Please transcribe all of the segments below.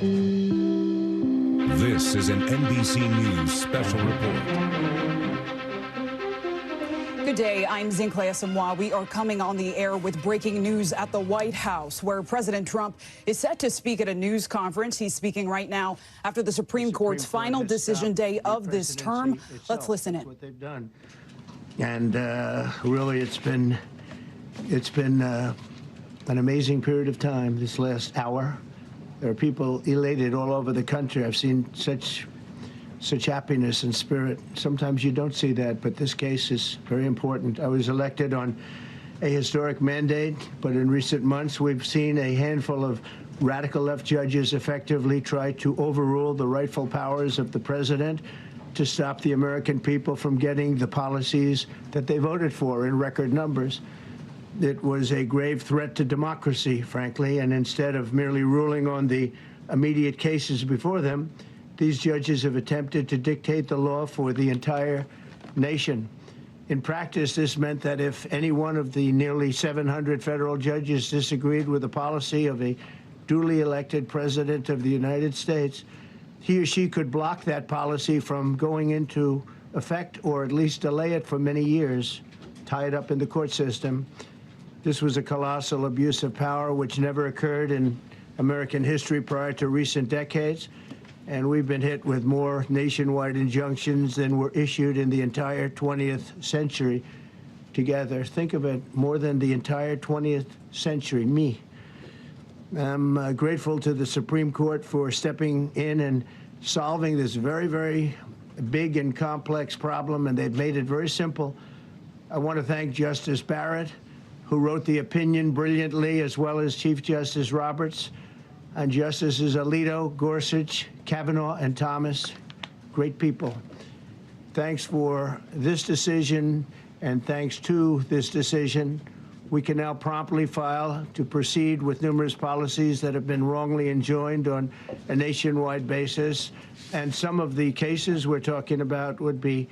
This is an NBC News special report. Good day, I'm Zinklea Samwa. We are coming on the air with breaking news at the White House, where President Trump is set to speak at a news conference. He's speaking right now after the Supreme Court's final decision day of this term. Let's listen in. What they've done, and really, it's been an amazing period of time. This last hour, there are people elated all over the country. I've seen such happiness and spirit. Sometimes you don't see that, but this case is very important. I was elected on a historic mandate, but in recent months we've seen a handful of radical left judges effectively try to overrule the rightful powers of the president to stop the American people from getting the policies that they voted for in record numbers. It was a grave threat to democracy, frankly, and instead of merely ruling on the immediate cases before them, these judges have attempted to dictate the law for the entire nation. In practice, this meant that if any one of the nearly 700 federal judges disagreed with the policy of a duly elected president of the United States, he or she could block that policy from going into effect or at least delay it for many years, tie it up in the court system. This was a colossal abuse of power which never occurred in American history prior to recent decades, and we've been hit with more nationwide injunctions than were issued in the entire 20th century together. Think of it, more than the entire 20th century, me. I'm grateful to the Supreme Court for stepping in and solving this very, very big and complex problem, and they've made it very simple. I want to thank Justice Barrett, who wrote the opinion brilliantly, as well as Chief Justice Roberts, and Justices Alito, Gorsuch, Kavanaugh, and Thomas. Great people. Thanks for this decision, and thanks to this decision, we can now promptly file to proceed with numerous policies that have been wrongly enjoined on a nationwide basis. And some of the cases we're talking about would be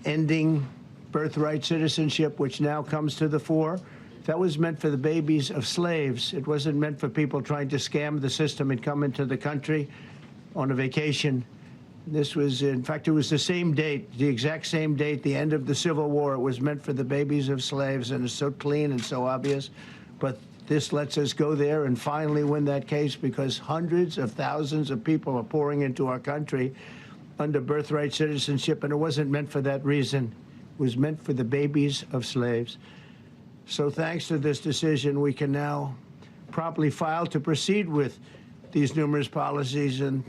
ending birthright citizenship, which now comes to the fore. That was meant for the babies of slaves. It wasn't meant for people trying to scam the system and come into the country on a vacation. This was, in fact, it was the same date, the exact same date, the end of the Civil War. It was meant for the babies of slaves, and it's so clean and so obvious. But this lets us go there and finally win that case, because hundreds of thousands of people are pouring into our country under birthright citizenship, and it wasn't meant for that reason. It was meant for the babies of slaves. So thanks to this decision, we can now promptly file to proceed with these numerous policies and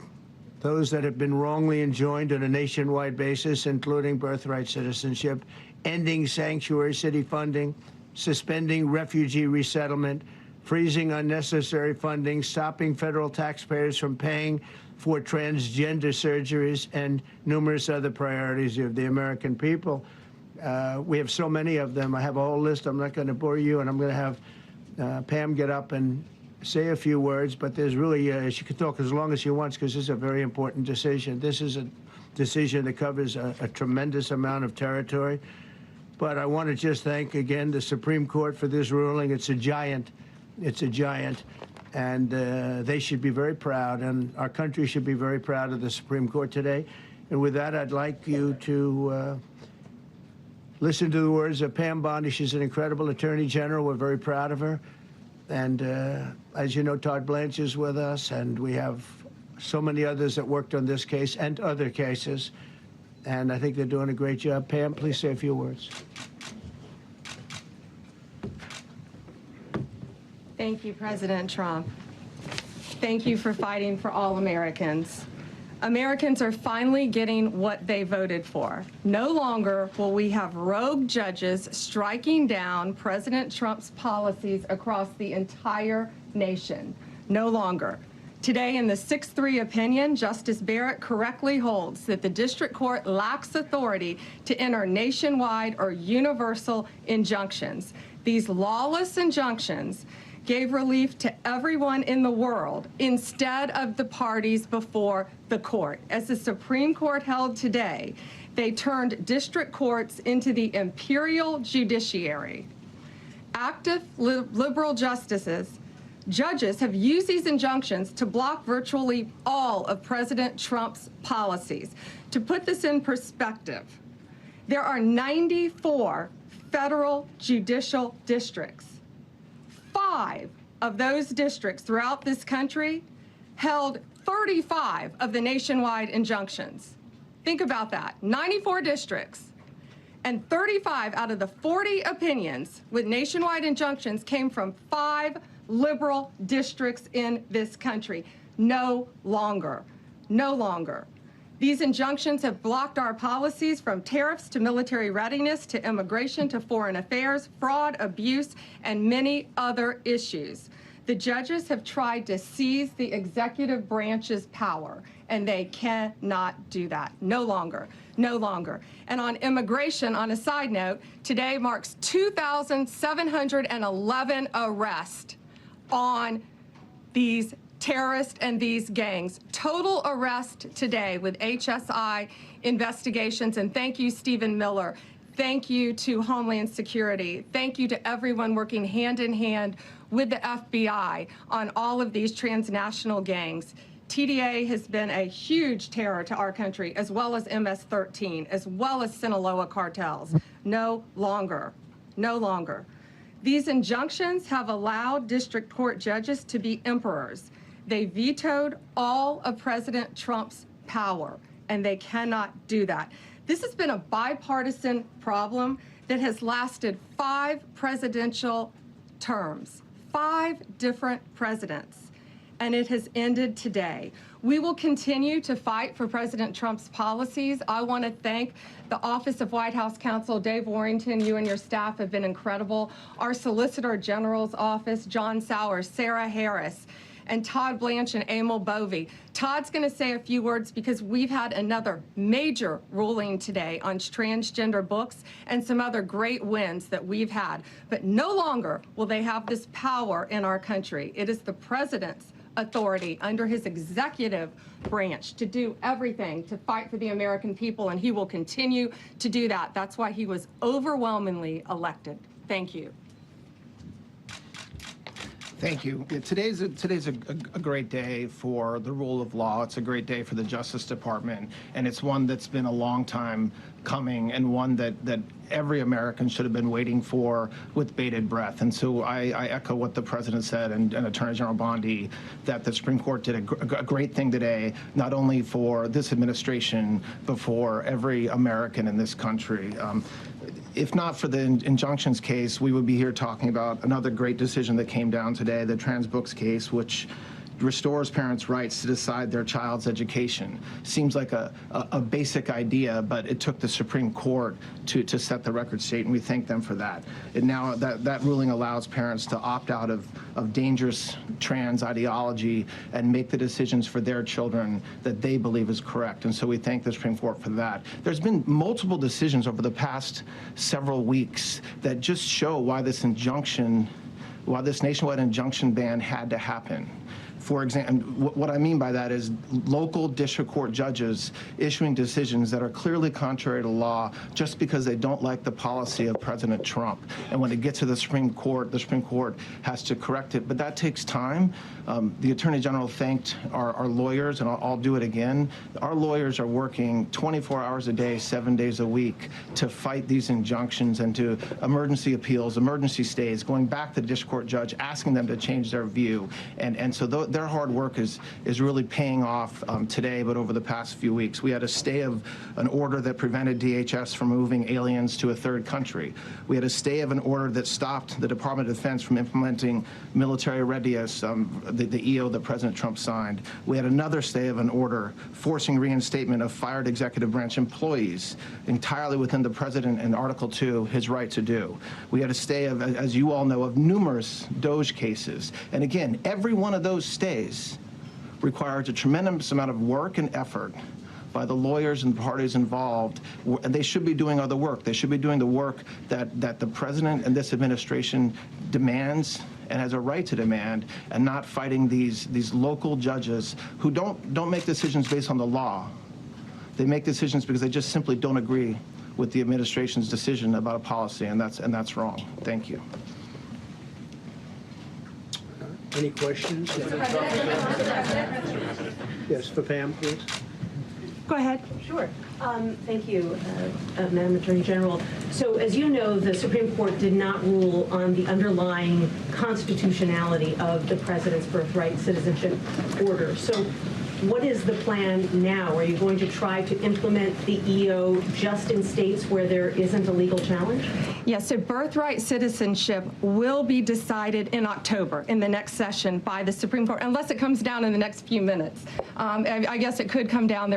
those that have been wrongly enjoined on a nationwide basis, including birthright citizenship, ending sanctuary city funding, suspending refugee resettlement, freezing unnecessary funding, stopping federal taxpayers from paying for transgender surgeries, and numerous other priorities of the American people. We have so many of them. I have a whole list. I'm not going to bore you, and I'm going to have Pam get up and say a few words, but there's really, she can talk as long as she wants, because this is a very important decision. This is a decision that covers a tremendous amount of territory. But I want to just thank, again, the Supreme Court for this ruling. It's a giant. It's a giant. And they should be very proud, and our country should be very proud of the Supreme Court today. And with that, I'd like you to listen to the words of Pam Bondi. She's an incredible Attorney General. We're very proud of her. And as you know, Todd Blanche is with us, and we have so many others that worked on this case and other cases. And I think they're doing a great job. Pam, please say a few words. Thank you, President Trump. Thank you for fighting for all Americans. Americans are finally getting what they voted for. No longer will we have rogue judges striking down President Trump's policies across the entire nation. No longer. Today, in the 6-3 opinion, Justice Barrett correctly holds that the district court lacks authority to enter nationwide or universal injunctions. These lawless injunctions gave relief to everyone in the world instead of the parties before the court. As the Supreme Court held today, they turned district courts into the imperial judiciary. Active liberal justices Judges have used these injunctions to block virtually all of President Trump's policies. To put this in perspective, there are 94 federal judicial districts. 5 of those districts throughout this country held 35 of the nationwide injunctions. Think about that, 94 districts, and 35 out of the 40 opinions with nationwide injunctions came from 5 liberal districts in this country. No longer. No longer. These injunctions have blocked our policies from tariffs to military readiness to immigration to foreign affairs, fraud, abuse, and many other issues. The judges have tried to seize the executive branch's power, and they cannot do that. No longer. No longer. And on immigration, on a side note, today marks 2,711 arrests on these terrorists and these gangs. Total arrest today with HSI investigations. And thank you, Stephen Miller. Thank you to Homeland Security. Thank you to everyone working hand in hand with the FBI on all of these transnational gangs. TDA has been a huge terror to our country, as well as MS-13, as well as Sinaloa cartels. No longer. No longer. These injunctions have allowed district court judges to be emperors. They vetoed all of President Trump's power, and they cannot do that. This has been a bipartisan problem that has lasted 5 presidential terms, 5 different presidents, and it has ended today. We will continue to fight for President Trump's policies. I want to thank the Office of White House Counsel, Dave Warrington. You and your staff have been incredible. Our Solicitor General's office, John Sowers, Sarah Harris, and Todd Blanche and Emil Bovey. Todd's going to say a few words because we've had another major ruling today on transgender books and some other great wins that we've had. But no longer will they have this power in our country. It is the president's authority under his executive branch to do everything to fight for the American people, and he will continue to do that. That's why he was overwhelmingly elected. Thank you. Thank you. Today's a great day for the rule of law. It's a great day for the Justice Department, and it's one that's been a long time coming and one that every American should have been waiting for with bated breath. And so I echo what the President said and Attorney General Bondi, that the Supreme Court did a great thing today, not only for this administration, but for every American in this country. If not for the injunctions case, we would be here talking about another great decision that came down today, the trans books case, which restores parents' rights to decide their child's education. Seems like a basic idea, but it took the Supreme Court to set the record straight, and we thank them for that. And now that ruling allows parents to opt out of dangerous trans ideology and make the decisions for their children that they believe is correct. And so we thank the Supreme Court for that. There's been multiple decisions over the past several weeks that just show why this nationwide injunction ban had to happen. For example, what I mean by that is local district court judges issuing decisions that are clearly contrary to law just because they don't like the policy of President Trump. And when it gets to the Supreme Court has to correct it. But that takes time. The Attorney General thanked our lawyers, and I'll do it again. Our lawyers are working 24 hours a day, 7 days a week to fight these injunctions and to emergency appeals, emergency stays, going back to the district court judge, asking them to change their view. And so their hard work is really paying off today, but over the past few weeks. We had a stay of an order that prevented DHS from moving aliens to a third country. We had a stay of an order that stopped the Department of Defense from implementing military readiness, the EO that President Trump signed. We had another stay of an order forcing reinstatement of fired executive branch employees entirely within the President and Article 2, his right to do. We had a stay of, as you all know, of numerous DOJ cases. And again, every one of those stays requires a tremendous amount of work and effort by the lawyers and parties involved, and they should be doing other work. They should be doing the work that the President and this administration demands and has a right to demand, and not fighting these local judges who don't make decisions based on the law. They make decisions because they just simply don't agree with the administration's decision about a policy, and that's wrong. Thank you. Any questions? Yes, for Pam, please. Go ahead. Sure. Thank you, Madam Attorney General. So as you know, the Supreme Court did not rule on the underlying constitutionality of the President's birthright citizenship order. So what is the plan now? Are you going to try to implement the EO just in states where there isn't a legal challenge? Yes, so birthright citizenship will be decided in October in the next session by the Supreme Court, unless it comes down in the next few minutes. I guess it could come down.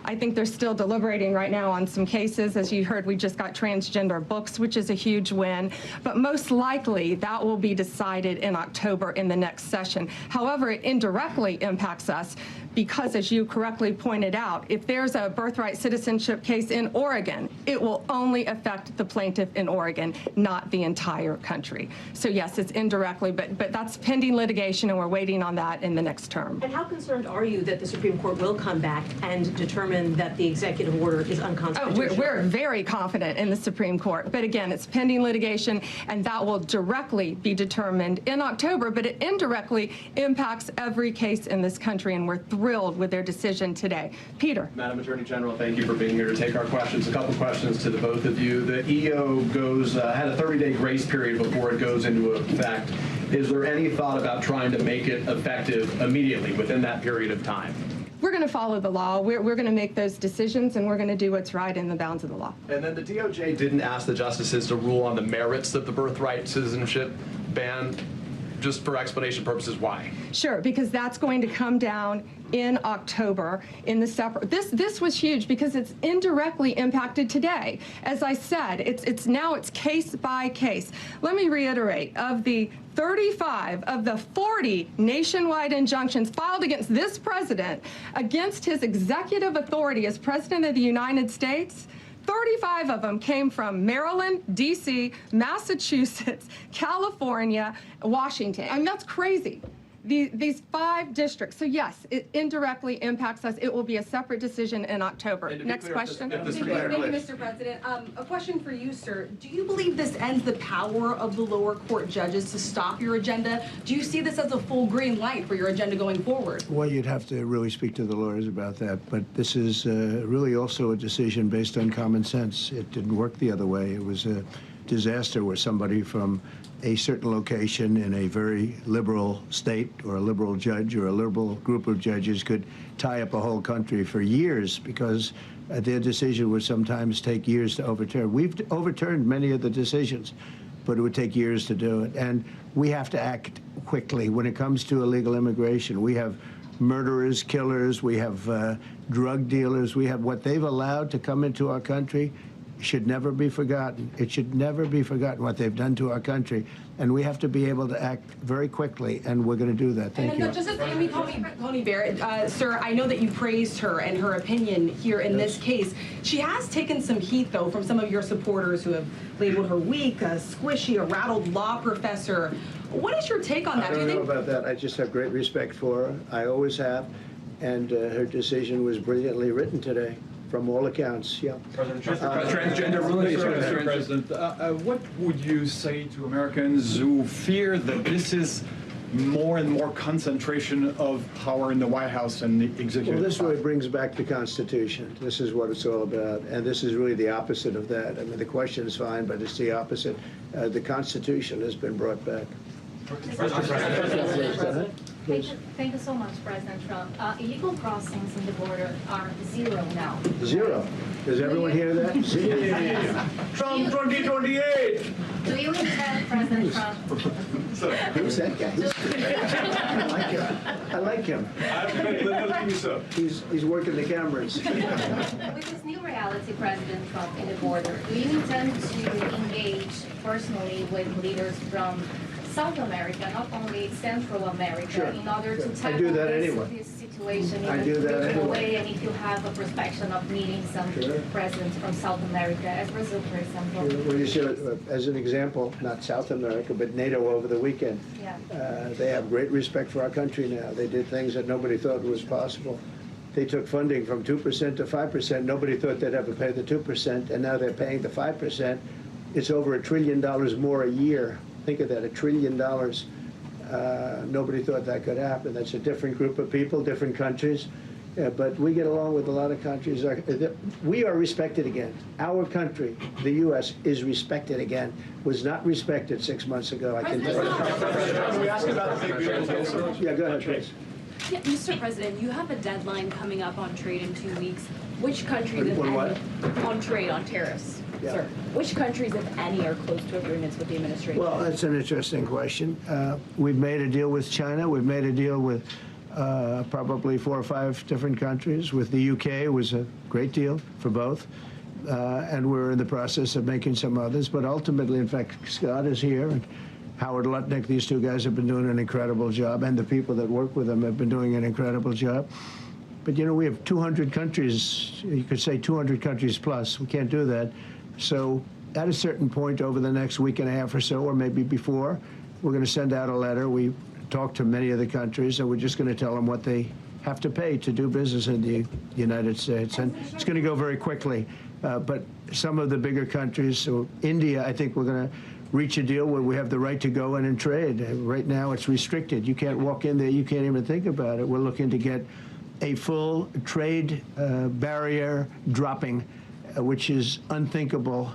I think they're still deliberating right now on some cases. As you heard, we just got transgender books, which is a huge win. But most likely, that will be decided in October in the next session. However, it indirectly impacts us because, as you correctly pointed out, if there's a birthright citizenship case in Oregon, it will only affect the plaintiff in Oregon, not the entire country. So yes, it's indirectly, but that's pending litigation, and we're waiting on that in the next term. And how concerned are you that the Supreme Court will come back and determine that the executive order is unconstitutional? We're very confident in the Supreme Court. But again, it's pending litigation, and that will directly be determined in October, but it indirectly impacts every case in this country, and we're thrilled with their decision today. Peter. Madam Attorney General, thank you for being here to take our questions. A couple questions to the both of you. The EO had a 30-day grace period before it goes into effect. Is there any thought about trying to make it effective immediately within that period of time? We're going to follow the law. We're going to make those decisions, and we're going to do what's right in the bounds of the law. And then the DOJ didn't ask the justices to rule on the merits of the birthright citizenship ban. Just for explanation purposes, why? Sure, because that's going to come down in October in the separate. This was huge because it's indirectly impacted today. As I said, it's case by case. Let me reiterate, of the 35 of the 40 nationwide injunctions filed against this president, against his executive authority as President of the United States, 35 of them came from Maryland, D.C., Massachusetts, California, Washington. I mean, that's crazy. These 5 districts. So yes, it indirectly impacts us. It will be a separate decision in October. Next question. Thank you, Mr. President. A question for you, sir. Do you believe this ends the power of the lower court judges to stop your agenda? Do you see this as a full green light for your agenda going forward? Well, you'd have to really speak to the lawyers about that. But this is really also a decision based on common sense. It didn't work the other way. It was a disaster where somebody from a certain location in a very liberal state or a liberal judge or a liberal group of judges could tie up a whole country for years because their decision would sometimes take years to overturn. We've overturned many of the decisions, but it would take years to do it. And we have to act quickly when it comes to illegal immigration. We have murderers, killers, we have drug dealers, we have what they've allowed to come into our country. Should never be forgotten. It should never be forgotten what they've done to our country, and we have to be able to act very quickly, and we're going to do that. Thank you. Just as Amy Coney Barrett, sir, I know that you praised her and her opinion here in this case. She has taken some heat, though, from some of your supporters who have labeled her weak, a squishy, a rattled law professor. What is your take on that? I don't know about that. I just have great respect for her. I always have, and her decision was brilliantly written today. From all accounts, yeah. Transgender rulings, Mr. President. What would you say to Americans who fear that this is more and more concentration of power in the White House and the executive? Well, this really brings back the Constitution. This is what it's all about, and this is really the opposite of that. I mean, the question is fine, but it's the opposite. The Constitution has been brought back. Thank you so much, President Trump. Illegal crossings in the border are 0 now. 0. Does everyone hear that? 0. Trump 2028! Do you intend, President Trump? Who's that guy? I like him. He's working the cameras. With this new reality, President Trump, in the border, do you intend to engage personally with leaders from South America, not only Central America, Sure. in order to tackle this situation in a regional way, and if you have a prospection of meeting some presidents from South America, as Brazil, for example? Well, you see, as an example, not South America, but NATO over the weekend. Yeah. They have great respect for our country now. They did things that nobody thought was possible. They took funding from 2% to 5%. Nobody thought they'd ever pay the 2%, and now they're paying the 5%. It's over $1 trillion more a year. Think of that, $1 trillion. Nobody thought that could happen. That's a different group of people, different countries. But we get along with a lot of countries. We are respected again. Our country, the U.S., is respected again. Was not respected 6 months ago, I can tell you. Can we ask about the big beautiful? Yeah, go ahead, please. Yeah, Mr. President, you have a deadline coming up on trade in 2 weeks. Which countries, if On what? any, on trade, on tariffs, Yeah. sir? Which countries, if any, are close to agreements with the administration? Well, that's an interesting question. We've made a deal with China. We've made a deal with probably 4 or 5 different countries. With the UK, it was a great deal for both. And we're in the process of making some others. But ultimately, in fact, Scott is here, and Howard Lutnick, these 2 guys have been doing an incredible job, and the people that work with them have been doing an incredible job. But, you know, we have 200 countries, you could say 200 countries plus. We can't do that. So at a certain point over the next week and a half or so, or maybe before, we're going to send out a letter. We talked to many of the countries, and we're just going to tell them what they have to pay to do business in the United States. And it's going to go very quickly. But some of the bigger countries, so India, I think we're going to reach a deal where we have the right to go in and trade. Right now, it's restricted. You can't walk in there. You can't even think about it. We're looking to get a full trade barrier dropping, which is unthinkable.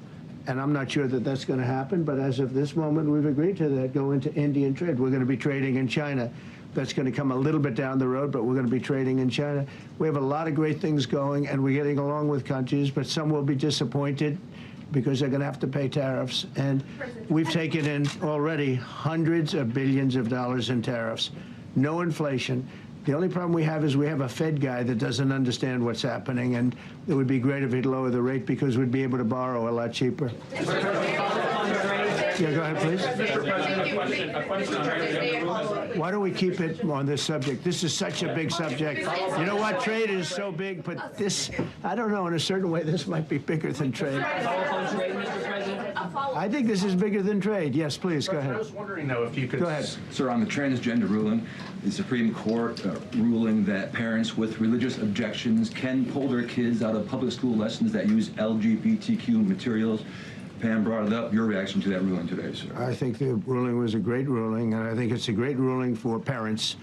And I'm not sure that that's going to happen. But as of this moment, we've agreed to that, go into Indian trade. We're going to be trading in China. That's going to come a little bit down the road, but we're going to be trading in China. We have a lot of great things going, and we're getting along with countries, but some will be disappointed because they're going to have to pay tariffs. And we've taken in already hundreds of billions of dollars in tariffs. No inflation. The only problem we have is we have a Fed guy that doesn't understand what's happening, and it would be great if he'd lower the rate because we'd be able to borrow a lot cheaper. Yeah, go ahead, please. Why don't we keep it on this subject? This is such a big subject. You know what? Trade is so big, but this, I don't know, in a certain way, this might be bigger than trade. I think this is bigger than trade. Yes, please, go ahead. I was wondering, though, if you could... Go ahead. Sir, on the transgender ruling, the Supreme Court ruling that parents with religious objections can pull their kids out of public school lessons that use LGBTQ materials. Pam brought it up. Your reaction to that ruling today, sir? I think the ruling was a great ruling, and I think it's a great ruling for parents.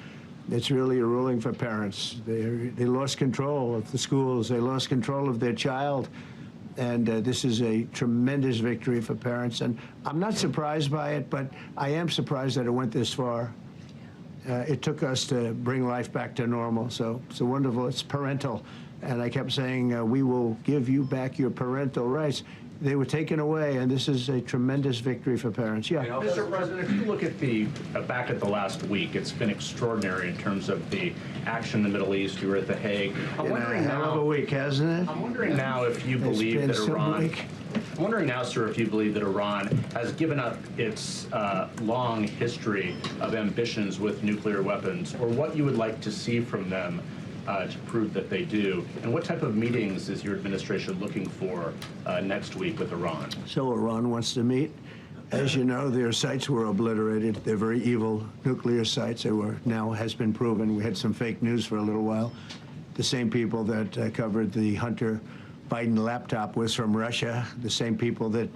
It's really a ruling for parents. They lost control of the schools. They lost control of their child. And this is a tremendous victory for parents. And I'm not surprised by it, but I am surprised that it went this far. It took us to bring life back to normal. So it's wonderful. It's parental. And I kept saying, we will give you back your parental rights. They were taken away, and this is a tremendous victory for parents. Yeah. Mr. President, if you look at the back at the last week, it's been extraordinary in terms of the action in the Middle East. You were at The Hague. I'm wondering now, hell of a week, hasn't it? I'm wondering now if you believe that Iran. I'm wondering now, sir, if you believe that Iran has given up its long history of ambitions with nuclear weapons, or what you would like to see from them to prove that they do, and what type of meetings is your administration looking for next week with Iran? So Iran wants to meet. As you know, their sites were obliterated. They're very evil nuclear sites. They were, now has been proven. We had some fake news for a little while. The same people that covered the Hunter Biden laptop was from Russia. The same people that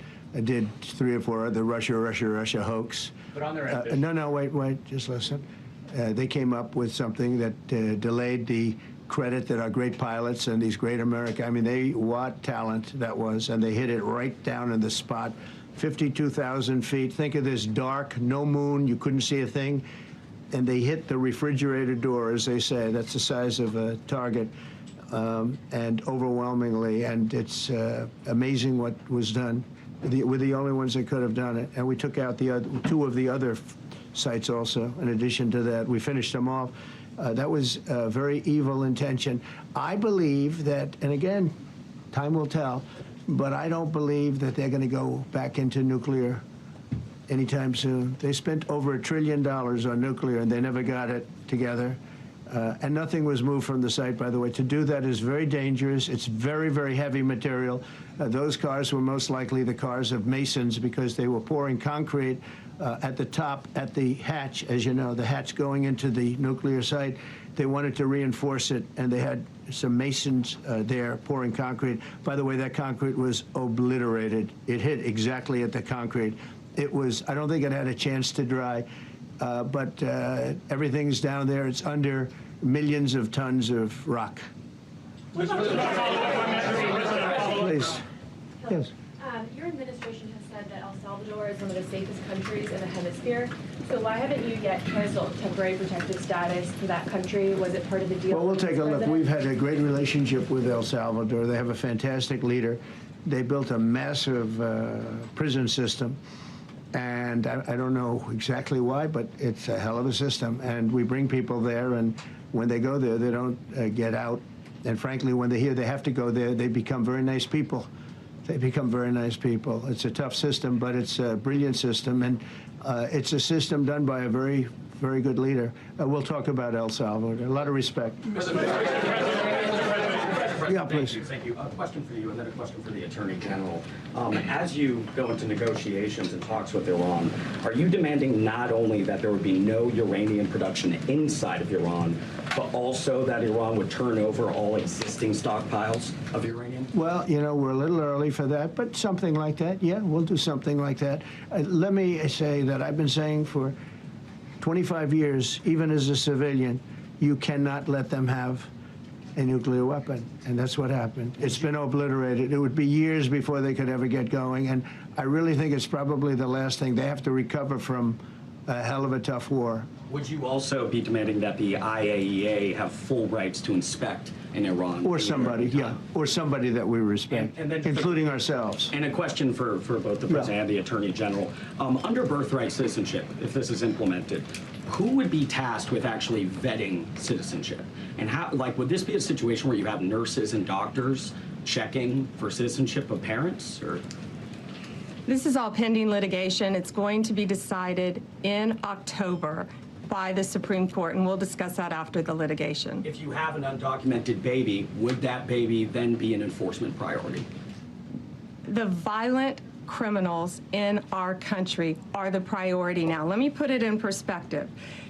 did 3 or 4 other Russia hoax. But on their ambition. No, wait, just listen. They came up with something that delayed the credit that our great pilots and these great what talent that was, and they hit it right down in the spot. 52,000 feet. Think of this dark, no moon, you couldn't see a thing, and they hit the refrigerator door, as they say. That's the size of a target, and overwhelmingly, and it's amazing what was done. We're the only ones that could have done it, and we took out the 2 of the other sites also. In addition to that, we finished them off. That was a very evil intention. I believe that, and again, time will tell, but I don't believe that they're going to go back into nuclear anytime soon. They spent over $1 trillion on nuclear, and they never got it together. And nothing was moved from the site, by the way. To do that is very dangerous. It's very, very heavy material. Those cars were most likely the cars of masons because they were pouring concrete at the top, at the hatch, as you know, the hatch going into the nuclear site. They wanted to reinforce it, and they had some masons there pouring concrete. By the way, that concrete was obliterated. It hit exactly at the concrete. It was, I don't think it had a chance to dry. but everything's down there. It's under millions of tons of rock. Please. Yes. Your administration has said that El Salvador is one of the safest countries in the hemisphere. So why haven't you yet canceled temporary protective status for that country? Was it part of the deal? Well, we'll take a look. We've had a great relationship with El Salvador. They have a fantastic leader. They built a massive prison system. And I don't know exactly why, but it's a hell of a system. And we bring people there, and when they go there, they don't get out. And frankly, when they hear they have to go there, they become very nice people. They become very nice people. It's a tough system, but it's a brilliant system, and it's a system done by a very, very good leader. We'll talk about El Salvador. A lot of respect. Yeah, please. Thank you. A question for you, and then a question for the Attorney General. As you go into negotiations and talks with Iran, are you demanding not only that there would be no uranium production inside of Iran, but also that Iran would turn over all existing stockpiles of uranium? Well, you know, we're a little early for that, but something like that, yeah, we'll do something like that. Let me say that I've been saying for 25 years, even as a civilian, you cannot let them have a nuclear weapon, and that's what happened. It's been obliterated. It would be years before they could ever get going, and I really think it's probably the last thing. They have to recover from a hell of a tough war. Would you also be demanding that the IAEA have full rights to inspect in Iran? Or somebody, yeah, or somebody that we respect, and then including ourselves. And a question for both the President and the Attorney General. Under birthright citizenship, if this is implemented, who would be tasked with actually vetting citizenship? And how, like, would this be a situation where you have nurses and doctors checking for citizenship of parents, or? This is all pending litigation. It's going to be decided in October by the Supreme Court, and we'll discuss that after the litigation. If you have an undocumented baby, would that baby then be an enforcement priority? The violent criminals in our country are the priority now. Let me put it in perspective.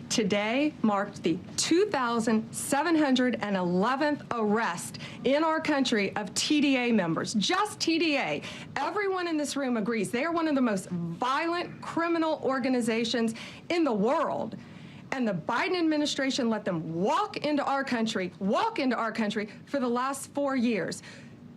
Today marked the 2,711th arrest in our country of TDA members, just TDA. Everyone in this room agrees they are one of the most violent criminal organizations in the world. And the Biden administration let them walk into our country for the last 4 years.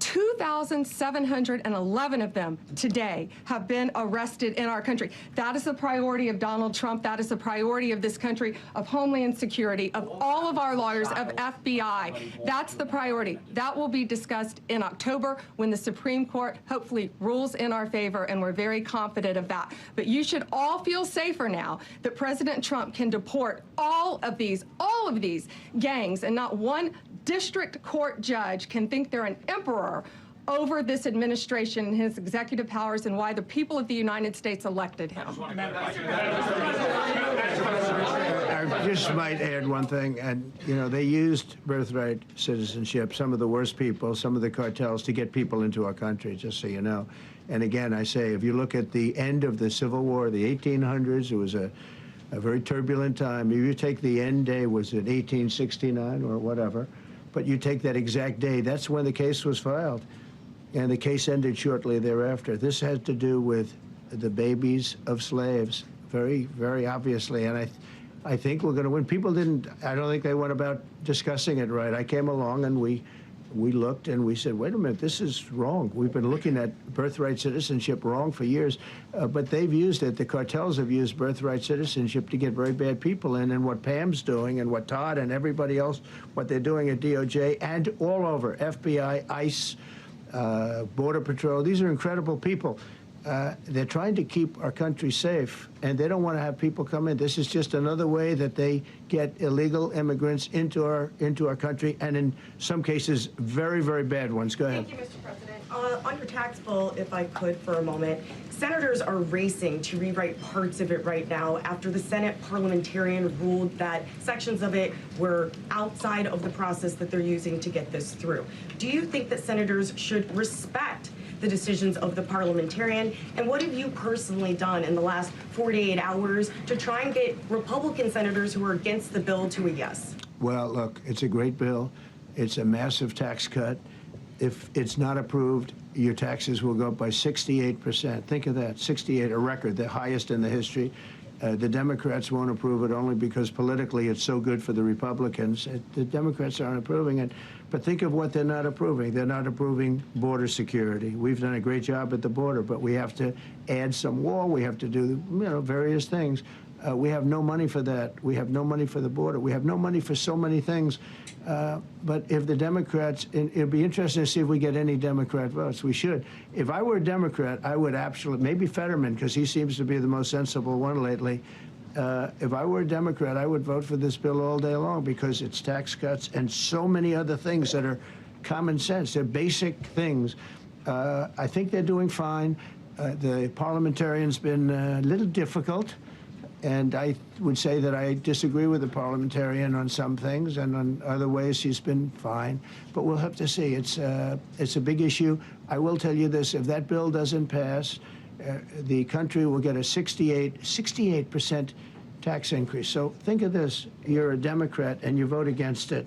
2,711 of them today have been arrested in our country. That is the priority of Donald Trump. That is the priority of this country, of Homeland Security, of all of our lawyers, of FBI. That's the priority. That will be discussed in October when the Supreme Court hopefully rules in our favor, and we're very confident of that. But you should all feel safer now that President Trump can deport all of these gangs, and not one district court judge can think they're an emperor over this administration and his executive powers, and why the people of the United States elected him. I just might add one thing, and you know, they used birthright citizenship, some of the worst people, some of the cartels, to get people into our country, just so you know. And again, I say, if you look at the end of the Civil War, the 1800s, it was a very turbulent time. If you take the end day, was it 1869 or whatever, but you take that exact day, that's when the case was filed. And the case ended shortly thereafter. This had to do with the babies of slaves, very, very obviously. And I think we're going to win. People didn't, I don't think they went about discussing it right. I came along and we looked and we said, wait a minute, this is wrong. We've been looking at birthright citizenship wrong for years, but they've used it. The cartels have used birthright citizenship to get very bad people in, and what Pam's doing and what Todd and everybody else, what they're doing at DOJ and all over, FBI, ICE, Border Patrol, these are incredible people. They're trying to keep our country safe, and they don't want to have people come in. This is just another way that they get illegal immigrants into our country, and in some cases, very, very bad ones. Go ahead. Thank you, Mr. President. On your tax bill, if I could for a moment, senators are racing to rewrite parts of it right now after the Senate parliamentarian ruled that sections of it were outside of the process that they're using to get this through. Do you think that senators should respect the decisions of the parliamentarian? And what have you personally done in the last 48 hours to try and get Republican senators who are against the bill to a yes? Well, look, it's a great bill. It's a massive tax cut. If it's not approved, your taxes will go up by 68%. Think of that, 68, a record, the highest in the history. The Democrats won't approve it only because politically it's so good for the Republicans. The Democrats aren't approving it. But think of what they're not approving. They're not approving border security. We've done a great job at the border, but we have to add some wall. We have to do, various things. We have no money for that. We have no money for the border. We have no money for so many things. But if the Democrats, it'd be interesting to see if we get any Democrat votes. We should. If I were a Democrat, I would absolutely, maybe Fetterman, because he seems to be the most sensible one lately. If I were a Democrat, I would vote for this bill all day long because it's tax cuts and so many other things that are common sense. They're basic things. I think they're doing fine. The parliamentarian's been a little difficult. And I would say that I disagree with the parliamentarian on some things, and on other ways he's been fine. But we'll have to see. It's a big issue. I will tell you this: if that bill doesn't pass, the country will get a 68% tax increase. So think of this: you're a Democrat and you vote against it.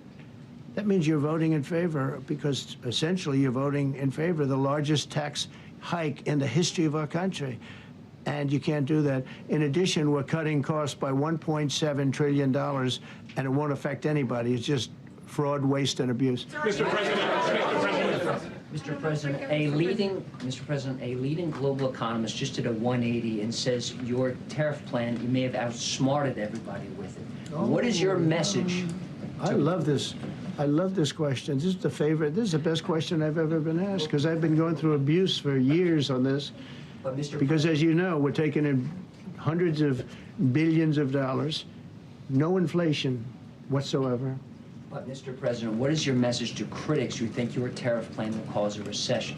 That means you're voting in favor, because essentially you're voting in favor of the largest tax hike in the history of our country. And you can't do that. In addition, we're cutting costs by $1.7 trillion, and it won't affect anybody. It's just fraud, waste, and abuse. Mr. President, a leading global economist just did a 180 and says your tariff plan, you may have outsmarted everybody with it. What is your message? I love this. I love this question. This is the favorite. This is the best question I've ever been asked, because I've been going through abuse for years on this. Because, as you know, we're taking in hundreds of billions of dollars, no inflation whatsoever. But, Mr. President, what is your message to critics who think your tariff plan will cause a recession?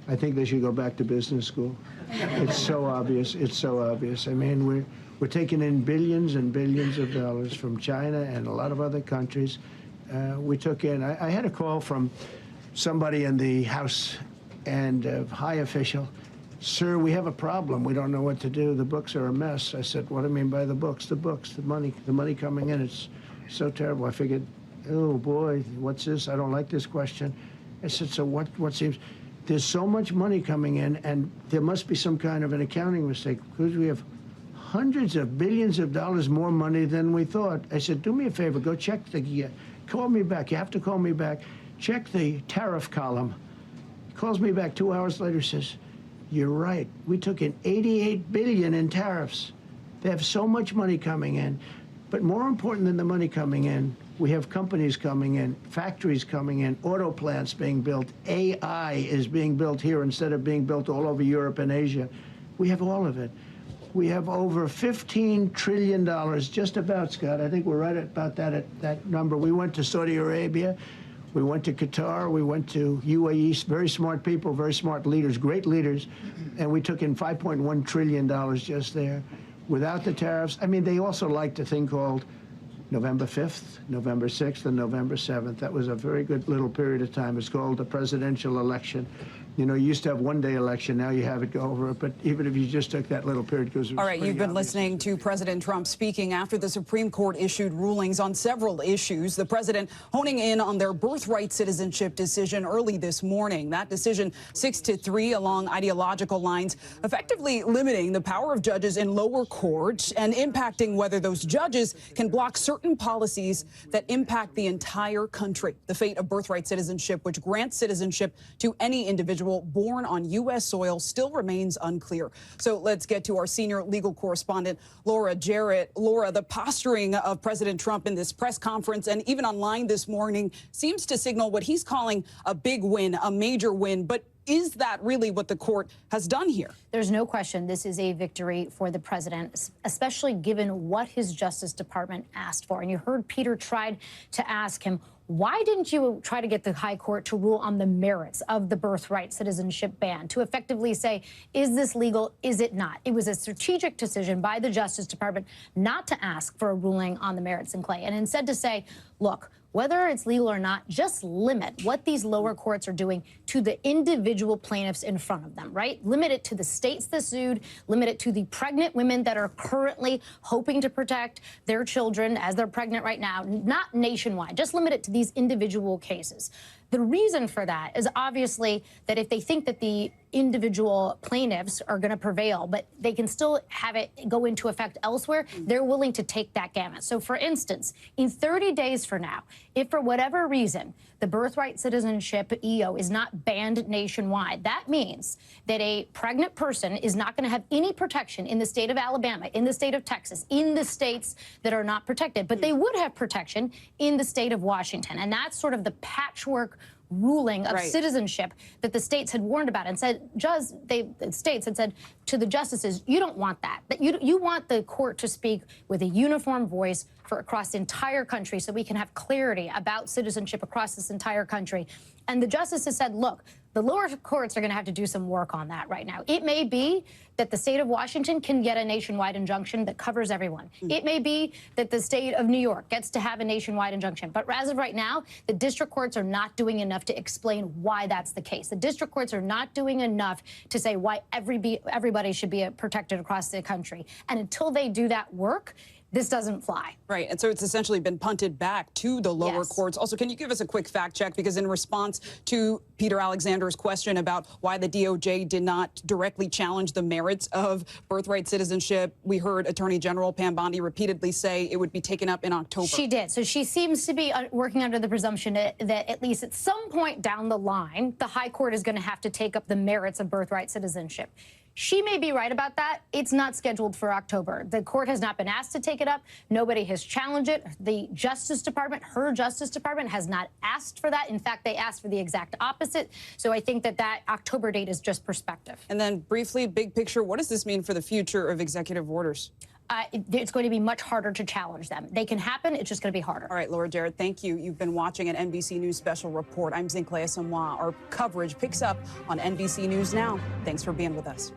I think they should go back to business school. It's so obvious. It's so obvious. I mean, we're taking in billions and billions of dollars from China and a lot of other countries. We took in, I had a call from somebody in the House and a high official. Sir, we have a problem. We don't know what to do. The books are a mess. I said, what do you mean by the books? The books, the money coming in. It's so terrible. I figured, oh boy, what's this? I don't like this question. I said, so what seems? There's so much money coming in, and there must be some kind of an accounting mistake, because we have hundreds of billions of dollars more money than we thought. I said, do me a favor, go check call me back. You have to call me back. Check the tariff column. Calls me back 2 hours later, says, you're right. We took in $88 billion in tariffs. They have so much money coming in. But more important than the money coming in, we have companies coming in, factories coming in, auto plants being built. AI is being built here instead of being built all over Europe and Asia. We have all of it. We have over $15 trillion, just about, Scott. I think we're right about that number. We went to Saudi Arabia. We went to Qatar, we went to UAE, very smart people, very smart leaders, great leaders, and we took in $5.1 trillion just there without the tariffs. I mean, they also liked a thing called November 5th, November 6th, and November 7th. That was a very good little period of time. It's called the presidential election. You know, you used to have one-day election. Now you have it go over it. But even if you just took that little period, because all right, you've been listening to President Trump speaking after the Supreme Court issued rulings on several issues. The president honing in on their birthright citizenship decision early this morning. That decision 6-3 along ideological lines, effectively limiting the power of judges in lower courts and impacting whether those judges can block certain policies that impact the entire country. The fate of birthright citizenship, which grants citizenship to any individual born on U.S. soil, still remains unclear. So let's get to our senior legal correspondent, Laura Jarrett. Laura, the posturing of President Trump in this press conference and even online this morning seems to signal what he's calling a big win, a major win. But is that really what the court has done here? There's no question this is a victory for the president, especially given what his Justice Department asked for. And you heard Peter tried to ask him, why didn't you try to get the high court to rule on the merits of the birthright citizenship ban, to effectively say, is this legal, is it not? It was a strategic decision by the Justice Department not to ask for a ruling on the merits in Clay, and instead to say, look, whether it's legal or not, just limit what these lower courts are doing to the individual plaintiffs in front of them, right? Limit it to the states that sued, limit it to the pregnant women that are currently hoping to protect their children as they're pregnant right now, not nationwide. Just limit it to these individual cases. The reason for that is obviously that if they think that the individual plaintiffs are going to prevail, but they can still have it go into effect elsewhere, they're willing to take that gamut. So, for instance, in 30 days from now, if for whatever reason the birthright citizenship EO is not banned nationwide, that means that a pregnant person is not going to have any protection in the state of Alabama, in the state of Texas, in the states that are not protected, but they would have protection in the state of Washington. And that's sort of the patchwork ruling of citizenship that the states had warned about and said, the states had said to the justices, you don't want that. That you want the court to speak with a uniform voice for across the entire country so we can have clarity about citizenship across this entire country. And the justices said, look, the lower courts are going to have to do some work on that right now. It may be that the state of Washington can get a nationwide injunction that covers everyone. It may be that the state of New York gets to have a nationwide injunction. But as of right now, the district courts are not doing enough to explain why that's the case. The district courts are not doing enough to say why everybody should be protected across the country. And until they do that work, this doesn't fly. Right, and so it's essentially been punted back to the lower courts. Also, can you give us a quick fact check? Because in response to Peter Alexander's question about why the DOJ did not directly challenge the merits of birthright citizenship, we heard Attorney General Pam Bondi repeatedly say it would be taken up in October. She did. So she seems to be working under the presumption that at least at some point down the line, the high court is going to have to take up the merits of birthright citizenship. She may be right about that. It's not scheduled for October. The court has not been asked to take it up. Nobody has challenged it. The Justice Department, her Justice Department, has not asked for that. In fact, they asked for the exact opposite. So I think that October date is just perspective. And then briefly, big picture, what does this mean for the future of executive orders? It's going to be much harder to challenge them. They can happen. It's just going to be harder. All right, Laura Jarrett, thank you. You've been watching an NBC News special report. I'm Zinklea Samwa. Our coverage picks up on NBC News Now. Thanks for being with us.